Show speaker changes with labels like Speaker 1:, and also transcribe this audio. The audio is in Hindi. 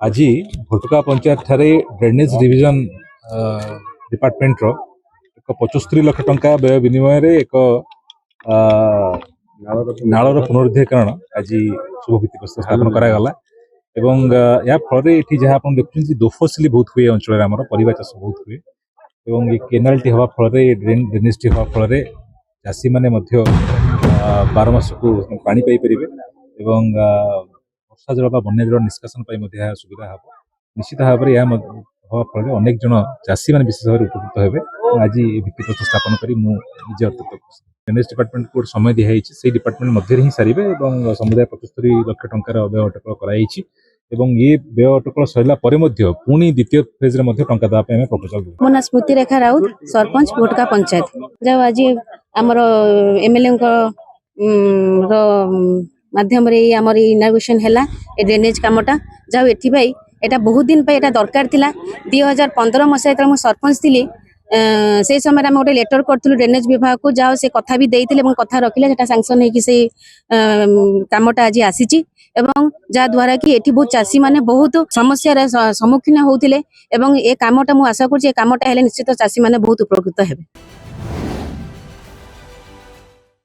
Speaker 1: आज भोटका पंचायत ठारे ड्रेनेज डिविजन डिपार्टमेंट रो एक 75 लाख टंका व्यय विनिमय रे एक नाଳର पुनरुद्धीकरण आज शुभ भित्तिप्रस्तर स्थापन करागला एवं या फल जहाँ आप देखुं दोफसली बहुत हुए अंचल आम परिवा चाष बहुत हुए एवं ये केनालटी हवा फल ड्रेनेजटी हवा फल चाषी मैंने 12 मास को पानी पाइपर एवं वर्षा जल बन्या जल निष्कासन सुविधा हम निश्चित भाव में यह हवा फल अनेक जन चाषी मैंने विशेष भाव उपकृत हे आज भित्तिप्रस्तर स्थापन कर मुझे अत्यंत खुशी ड्रेनेज डिपार्टमेंट को समय दिखाई से डिपार्टमेंट मध्य ही सारे समुदाय 75 लाख टंकार व्यय अटकल कराई ये व्यय अटकल सरला पुणी द्वितीय फेज टंका देवाई प्रपोजल
Speaker 2: मो ना स्मृति रेखा राउत सरपंच भोटका पंचायत जब आज आमर एमएलए माध्यम आमर इनागुरेशन है ड्रेनेज कामटा जहाँ एटी एटा बहुत दिन एटा दरकार थिला 2015 मसीहा मुझे सरपंच थी से समय आम गोटे लेटर करूँ ड्रेनेज विभाग को जहाँ से कथा भी देते कथा रखिले सांक्शन हो कमटा आज आसी जहाँ द्वारा कि एठी बहुत चाषी माने बहुत समस्या सम्मुखीन होते ए कामटा मुझे आशा करुँचे कामटा निश्चित चाषी माने बहुत उपकृत हेबे।